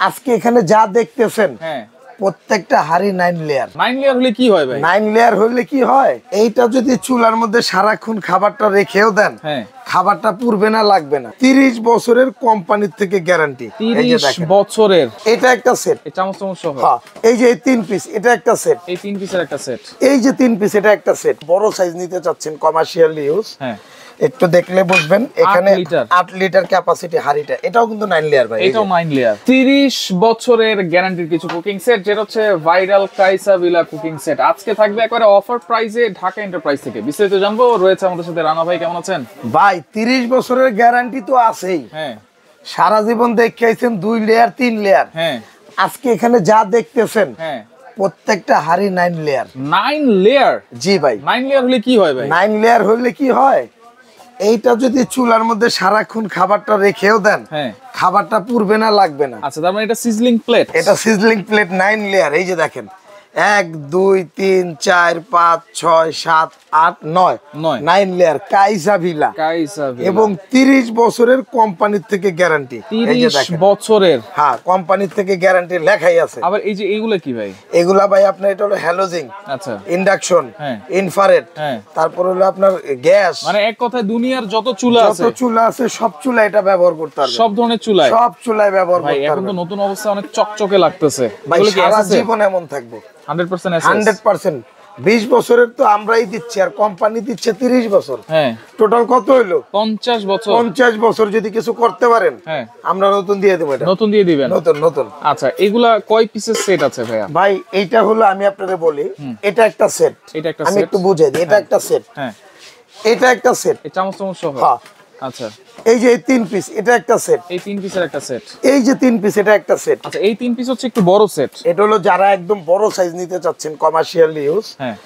আজকে এখানে যা দেখতেছেন হ্যাঁ প্রত্যেকটা হাড়ি 9 লেয়ার। 9 লেয়ার হলে কি হয় ভাই? 9 লেয়ার হলে কি হয়, এইটা যদি চুলার মধ্যে সারাক্ষণ খাবারটা রেখেও দেন, হ্যাঁ খাবারটা পুড়বে না, লাগবে না। 30 বছরের কোম্পানির থেকে গ্যারান্টি। 30 বছরের। এটা একটা সেট, এই চামচ চামচ সহ। হ্যাঁ, এই যে 3 পিস, এটা একটা সেট। এই 3 পিসের একটা সেট। এই যে 3 পিস, এটা একটা সেট। বড় সাইজ নিতে চাচ্ছেন কমার্শিয়াল ইউজ, হ্যাঁ একটু দেখলে বুঝবেন। এখানে 8 লিটার ক্যাপাসিটি হাড়িটা, এটাও কিন্তু 9 লেয়ার ভাই। এটাও 9 লেয়ার। 30 বছরের গ্যারান্টির কিছু কুকিং সেট, যেটা হচ্ছে ভাইরাল কাইসা ভিলা কুকিং সেট। আজকে থাকবে একবারে অফার প্রাইসে ঢাকা এন্টারপ্রাইজ থেকে। বিস্তারিত জানবো, রয়েছে আমাদের সাথে রানা ভাই। কেমন আছেন ভাই? 30 বছরের গ্যারান্টি তো আছেই। হ্যাঁ, সারা জীবন দেখাইছেন 2 লেয়ার 3 লেয়ার। হ্যাঁ, আজকে এখানে যা দেখতেছেন হ্যাঁ প্রত্যেকটা হাড়ি 9 লেয়ার। 9 লেয়ার? জি ভাই। 9 লেয়ার হলে কি হয় ভাই? 9 লেয়ার হলে কি হয়, এইটা যদি চুলার মধ্যে সারাক্ষণ খাবারটা রেখেও দেন, হ্যাঁ খাবারটা পুড়বে না, লাগবে না। আচ্ছা, তার মানে এটা সিজলিং প্লেট। এটা সিজলিং প্লেট 9 লেয়ার। এই যে দেখেন, 1 2 3 4 5 6 7 8 9 9 লেয়ার কাইসা ভিলা। এবং 30 বছরের কোম্পানির থেকে গ্যারান্টি। এই যে 30 দেখেন বছরের। হ্যাঁ, কোম্পানির থেকে গ্যারান্টি লেখাই আছে। আবার এই যে এইগুলা কি ভাই? এগুলা ভাই আপনার, এটা হলো হ্যালোজিং, আচ্ছা, ইন্ডাকশন, হ্যাঁ, ইনফ্রারেড, হ্যাঁ, তারপর হলো আপনার গ্যাস। মানে এক কথায় দুনিয়ার যত চুলা আছে, যত চুলা আছে সব চুলা এটা ব্যবহার করতে পারবেন। সব ধরনের চুলায়, সব চুলায় ব্যবহার ভাই। করতে এখন তো পারবেন। নতুন অবস্থা অনেক চকচকে লাগতেছে। ভাই এগুলো কি সারা আছে? জীবন এমন থাকবে। 100% আছে। 100%। 20 বছরের তো আমরাই দিচ্ছি, আর কোম্পানি দিচ্ছে 30 বছর। হ্যাঁ, টোটাল কত হইলো? 50 বছর। 50 বছর যদি কিছু করতে পারেন, হ্যাঁ, আমরা নতুন দিয়ে দেবো। এটা নতুন দিয়ে দিবেন? নতুন নতুন। আচ্ছা, এগুলা কয় পিসের সেট আছে ভাইয়া? ভাই এইটা হলো, আমি আপনাদের বলি, এটা একটা সেট। এটা একটা আমি সেট। একটু বুঝাই দিই। এটা একটা সেট, হ্যাঁ, এটা একটা সেট। এই চামচ চামচ সহ। হ্যাঁ। আচ্ছা, এই যে 3 পিস, এটা একটা সেট। এই 3 পিসের একটা সেট। এই যে 3 পিস, এটা একটা সেট। আচ্ছা, এই 3 পিস হচ্ছে একটু বড় সেট। এটা হলো যারা একদম বড় সাইজ নিতে চাচ্ছেন কমার্শিয়াল ইউজ, হ্যাঁ,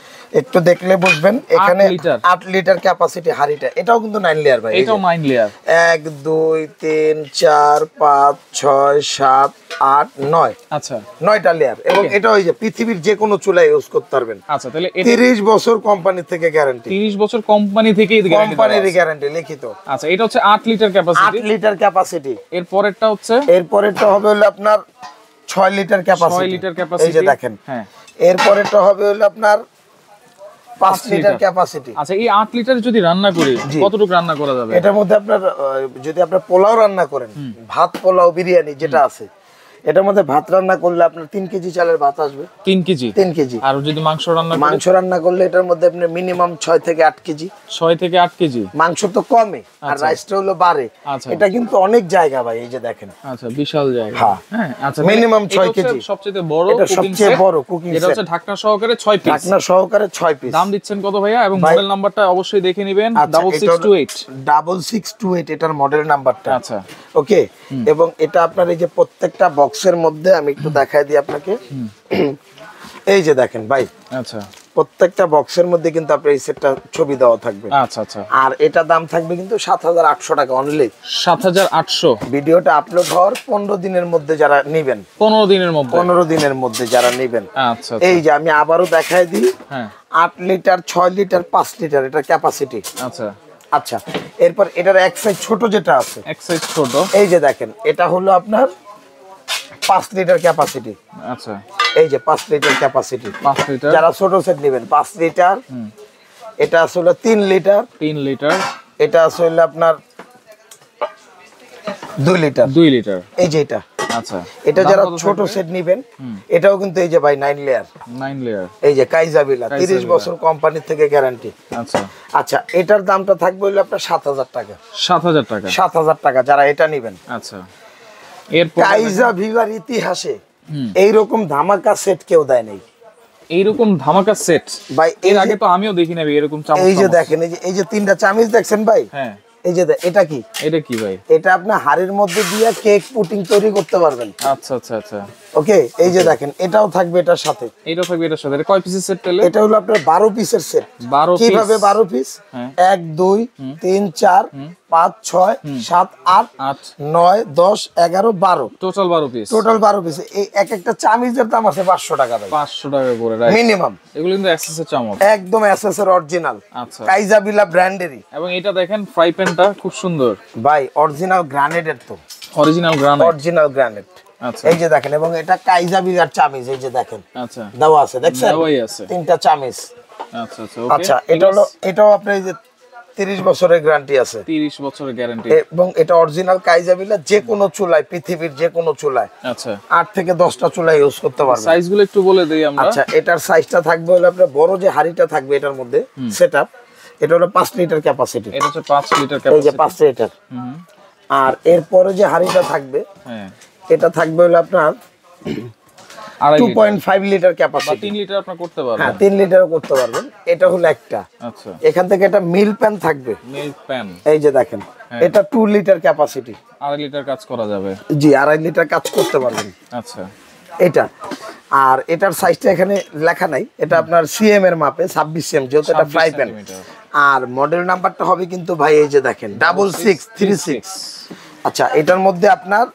একটু দেখলে বুঝবেন। এখানে 8 লিটার ক্যাপাসিটি হাড়িটা, এটাও কিন্তু 9 লেয়ার ভাই। এটাও 9 লেয়ার। 1 2 3 4 5 6 7 8 9। আচ্ছা, 9টা লেয়ার। এবং এটা ওই যে পৃথিবীর যে কোনো চুলায় ইউজ করতে পারবেন। আচ্ছা, তাহলে 30 বছর কোম্পানি থেকে গ্যারান্টি। 30 বছর কোম্পানি থেকেই গ্যারান্টি। কোম্পানির গ্যারান্টি লিখিত। আচ্ছা, এটা হচ্ছে 8 লিটার ক্যাপাসিটি। 8 litre capacity. এর পরেরটা হচ্ছে, এর পরেরটা হবে হলো আপনার 6 লিটার ক্যাপাসিটি। 6 litre capacity. এই যে দেখেন। হ্যাঁ, এর পরেরটা হবে হলো আপনার 5 লিটার ক্যাপাসিটি। আচ্ছা, এই 8 লিটার যদি রান্না করি, কতটুকু রান্না করা যাবে? এটার মধ্যে আপনার যদি আপনার পোলাও রান্না করেন, ভাত পোলাও বিরিয়ানি যেটা আছে, এটার মধ্যে ভাত রান্না করলে আপনার 3 কেজি চালের ভাত আসবে। 3 কেজি? 3 কেজি। আর যদি মাংস রান্না করি? মাংস রান্না করলে এটার মধ্যে আপনি মিনিমাম 6 থেকে 8 কেজি। 6 থেকে 8 কেজি। মাংস তো কমে, আর রাইসটা হলো বাড়ে। আচ্ছা, এটা কিন্তু অনেক জায়গা ভাই। এই যে দেখেন। আচ্ছা, বিশাল জায়গা। হ্যাঁ, আচ্ছা, মিনিমাম 6 কেজি। সবচেয়ে বড় এটা কুকিং সবচেয়ে সেট। বড় কুকিং সেট। এটা হচ্ছে ঢাকনা সহকারে 6 পিস। ঢাকনা সহকারে 6 পিস। দাম দিচ্ছেন কত ভাইয়া? এবং মডেল নাম্বারটা অবশ্যই দেখে নেবেন। 6628 6628 এটার মডেল নাম্বারটা। আচ্ছা, ওকে। এবং এটা আপনার এই যে প্রত্যেকটা বক্সের মধ্যে আমি একটু দেখাই দিই আপনাকে। এই যে দেখেন ভাই। আচ্ছা, প্রত্যেকটা বক্সের মধ্যে কিন্তু আপনার এই সেটটা ছবি দেওয়া থাকবে। আচ্ছা, আচ্ছা। আর এটা দাম থাকবে কিন্তু 7800 টাকা অনলি। 7800। ভিডিওটা আপলোড হওয়ার 15 দিনের মধ্যে যারা নেবেন। 15 দিনের মধ্যে? 15 দিনের মধ্যে যারা নেবেন। আচ্ছা, এই যে আমি আবারও দেখাই দিই। হ্যাঁ, 8 লিটার 6 লিটার 5 লিটার এটা ক্যাপাসিটি। আচ্ছা, আচ্ছা। এরপর এটার এক সাইজ ছোট যেটা আছে, এক সাইজ ছোট। এই যে দেখেন, এটা হলো আপনার 5 লিটার ক্যাপাসিটি। আচ্ছা, এই যে 5 লিটার ক্যাপাসিটি। 5 লিটার। যারা ছোট সেট নেবেন 5 লিটার। এটা আসলে 3 লিটার। 3 লিটার। এটা আসলে আপনার 2 লিটার। 2 লিটার। এই যে এটা। আচ্ছা, এটা যারা ছোট সেট নেবেন, এটাও কিন্তু এই যে ভাই 9 লেয়ার। 9 লেয়ার। এই যে কাইজা ভিলা 30 বছর কোম্পানি থেকে গ্যারান্টি। আচ্ছা, আচ্ছা, এটার দামটা থাকবে হলো আপনার 7000 টাকা। 7000 টাকা? 7000 টাকা যারা এটা নেবেন। আচ্ছা, এরপর কাইজা ভিলার ইতিহাসে এইরকম ধামাকা সেট কেউ দেয় নাই। এইরকম ধামাকা সেট ভাই এর আগে তো আমিও দেখি না এরকম চামচ। এই যে দেখেন, এই যে 3টা চামচ দেখছেন ভাই। হ্যাঁ, এই যে এটা কি? এটা কি ভাই? এটা আপনি হাড়ির মধ্যে দিয়ে কেক পুডিং তৈরি করতে পারবেন। আচ্ছা, আচ্ছা, আচ্ছা। ওকে। এই যে দেখেন, এটাও থাকবে এটার সাথে। এটা থাকবে এটার সাথে। এটা কয় পিসের সেট পেলে? এটা হলো আপনার 12 পিসের সেট। 12 পিস? কিভাবে 12 piece? 1 2 3 4 5 6 7 8 9 10 11 12। Total 12 piece. Total 12 piece. এই এক একটা চামচের দাম আছে 500 টাকা ভাই। 500 টাকা করে, রাইট? মিনিমাম। এগুলো কিন্তু এসএস এর চামচ। একদম এসএস এর অরিজিনাল। আচ্ছা, কাইজা ভিলা ব্র্যান্ডেরই। এবং এটা দেখেন ফ্রাই প্যানটা খুব সুন্দর ভাই, অরিজিনাল গ্রানাইটের তো। Original granite. Original granite. আচ্ছা এই যে দেখেন, এবং এটা কাইজা বিগার চামিজ, এই যে দেখেন আচ্ছা দেওয়া আছে, দেখছেন দেওয়াই আছে তিনটা চামিজ। আচ্ছা আচ্ছা ওকে আচ্ছা এটা হলো, এটাও আপনার এই যে 30 বছরের গ্যারান্টি আছে, 30 বছরের গ্যারান্টি, এবং এটা অরিজিনাল কাইজা বিলা, যে কোনো চুলায়, পৃথিবীর যে কোনো চুলায় আচ্ছা 8 থেকে 10টা চুলায় ইউজ করতে পারবেন। সাইজগুলো একটু বলে দেই আমরা। আচ্ছা এটার সাইজটা থাকবে হলো আপনার বড় যে হাড়িটা থাকবে এটার মধ্যে সেটআপ, এটা হলো 5 লিটার ক্যাপাসিটি, এটা হচ্ছে 5 লিটার এই যে ক্যাপাসিটি 5 লিটার। আর এরপরে যে হাড়িটা থাকবে হ্যাঁ এটা থাকবে হলো আপনার 2.5 লিটার ক্যাপাসিটি, 3 লিটার আপনি করতে পারবেন। হ্যাঁ 3 লিটারও করতে পারবেন। এটা হলো একটা। আচ্ছা এখান থেকে এটা মিল প্যান থাকবে, মিল্ক প্যান, এই যে দেখেন এটা 2 লিটার ক্যাপাসিটি, 2.5 লিটার কাজ করা যাবে। জি 2.5 লিটার কাজ করতে পারবেন আচ্ছা এটা। আর এটার সাইজটা এখানে লেখা নাই, এটা আপনার সিএম এর মাপে 26 সিএম, যেহেতু এটা ফ্রাই প্যান। আর মডেল নাম্বারটা হবে কিন্তু ভাই এই যে দেখেন 6636। আচ্ছা এটার মধ্যে আপনার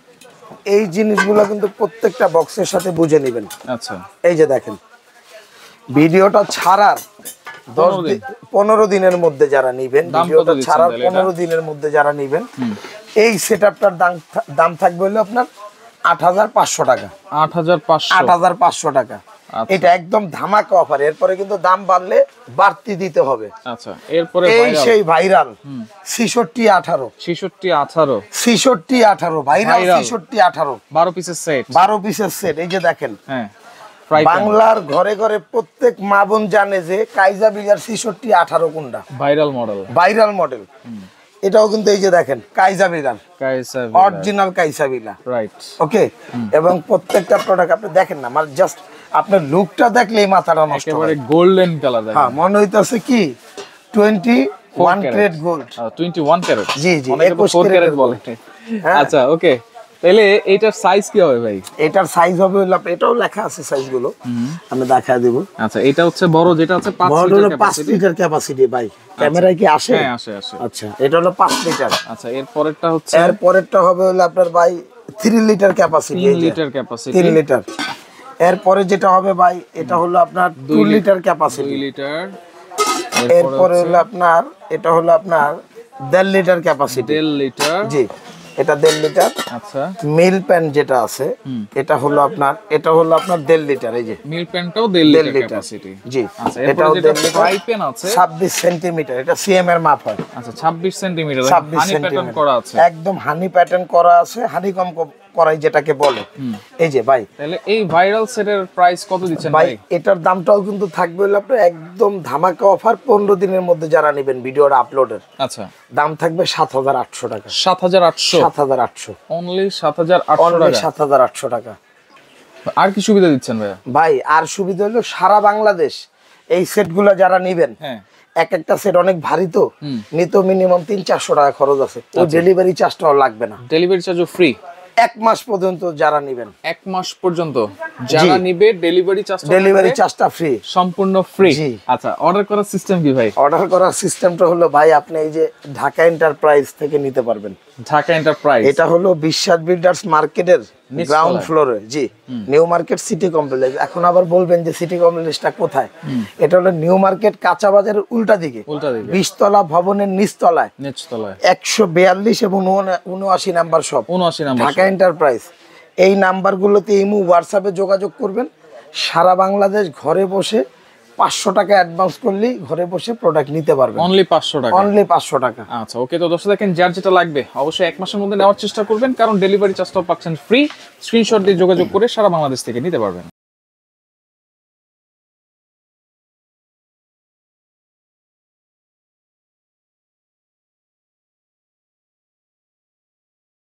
এই জিনিসগুলো কিন্তু প্রত্যেকটা বক্সের সাথে বুঝে নেবেন। আচ্ছা এই যে দেখেন ভিডিওটা ছাড়ার 15 দিনের মধ্যে যারা নেবেন, ভিডিওটা ছাড়ার 15 দিনের মধ্যে যারা নেবেন, এই সেটআপটার দাম থাকবে হলো আপনার 8500 টাকা। 8500 টাকা। এটা একদম ধামাকা অফার। এরপরে কিন্তু দাম বাড়লে বাড়তি দিতে হবে। আচ্ছা এরপরে এই সেই ভাইরাল 6618 ভাইরাল 6618 12 পিসের সেট, 12 পিসের সেট। এই যে দেখেন হ্যাঁ বাংলার ঘরে ঘরে প্রত্যেক মা বোন জানে যে কাইজা বিগার 6618 কোনটা, ভাইরাল মডেল। এটাও কিন্তু এই যে দেখেন কাইজা বিগার, অরিজিনাল কাইজা বিগা, রাইট ওকে। এবং প্রত্যেকটা প্রোডাক্ট আপনি দেখেন না, মানে জাস্ট আপনার লুকটা দেখলেই মাথাটা নষ্ট হয়, একেবারে গোল্ডেন কালার। হ্যাঁ মনে হইতাছে কি 21 ক্যারেট গোল্ড, 21 ক্যারেট, জি জি 21 ক্যারেট বলে। আচ্ছা ওকে, তাহলে এটার সাইজ কি হবে ভাই? এটার সাইজ হবে হলো, এটাও লেখা আছে সাইজগুলো, আমি দেখায় দেব। আচ্ছা এটা হচ্ছে বড়, যেটা হচ্ছে 5 লিটার ক্যাপাসিটি ভাই। ক্যামেরায় কি আসে? হ্যাঁ আসে। আচ্ছা এটা হলো 5 লিটার। আচ্ছা এরপরেরটা হচ্ছে, এরপরেরটা হবে হলো আপনার ভাই 3 litre capacity, 3 litre capacity, 3 litre. এরপরে যেটা হবে ভাই এটা হলো আপনার 2 লিটার ক্যাপাসিটি, 2 লিটার। এরপরে হলো আপনার এটা হলো আপনার 1.5 লিটার ক্যাপাসিটি, 1.5 লিটার, জি এটা 1.5 লিটার। আচ্ছা মিল প্যান যেটা আছে এটা হলো আপনার 1.5 লিটার, এই যে মিল প্যানটাও 1.5 লিটার ক্যাপাসিটি, জি। আচ্ছা এটাও এরপর যেটা 1.5 লিটার, ফ্রাই প্যান আছে 26 সেন্টিমিটার, এটা সিএম এর মাপ হয়। আচ্ছা 26 সেন্টিমিটার, 26 হানি প্যাটার্ন সেন্টিমিটার করা আছে, একদম হানি প্যাটার্ন করা আছে, হানি কম করাই যেটাকে বলে। এই যে ভাই, তাহলে এই ভাইরাল সেটের প্রাইস কত দিচ্ছেন ভাই? ভাই এটার দামটাও কিন্তু থাকবে হলো আপনার একদম ধামাকা অফার, 15 দিনের মধ্যে যারা নেবেন ভিডিওর আপলোডের, আচ্ছা দাম থাকবে 7800 টাকা। 7800 অনলি 7800 টাকা। আর কি সুবিধা দিচ্ছেন ভাই? ভাই আর সুবিধা হলো সারা বাংলাদেশ এই সেটগুলো যারা নেবেন, হ্যাঁ এক একটা সেট অনেক ভারী, তো নিতে মিনিমাম 300-400 টাকা খরচ আছে। ওই ডেলিভারি চার্জটাও লাগবে না, ডেলিভারি চার্জও ফ্রি 1 মাস পর্যন্ত যারা নেবেন, 1 মাস পর্যন্ত যারা নিবে ডেলিভারি চার্জটা ফ্রি, সম্পূর্ণ ফ্রি। আচ্ছা অর্ডার করার সিস্টেম কি ভাই? অর্ডার করার সিস্টেমটা হলো ভাই আপনি এই যে ঢাকা এন্টারপ্রাইজ থেকে নিতে পারবেন। ঢাকা এন্টারপ্রাইজ, এটা হলো বিশ্বাস বিল্ডার্স মার্কেটের গ্রাউন্ড ফ্লোরে, জি নিউ মার্কেট সিটি কমপ্লেক্স। এখন আবার বলবেন যে সিটি কমপ্লেক্সটা কোথায়? এটা হলো নিউ মার্কেট কাঁচা বাজারের উল্টা দিকে 20 তলা ভবনের নিচতলায় 142 এবং 79 number shop, 79 number Dhaka enterprise. এই নাম্বারগুলোতে ইমো হোয়াটসঅ্যাপে যোগাযোগ করবেন। সারা বাংলাদেশ ঘরে বসে 500 টাকা অ্যাডভান্স করলেই ঘরে বসে প্রোডাক্ট নিতে পারবেন, অনলি 500 টাকা, অনলি 500 টাকা। আচ্ছা ওকে, তো দর্শক দেখেন যার যেটা লাগবে অবশ্যই 1 মাসের মধ্যে নেওয়ার চেষ্টা করবেন, কারণ ডেলিভারি চার্জটাও পাচ্ছেন ফ্রি। স্ক্রিনশট দিয়ে যোগাযোগ করে সারা বাংলাদেশ থেকে নিতে পারবেন।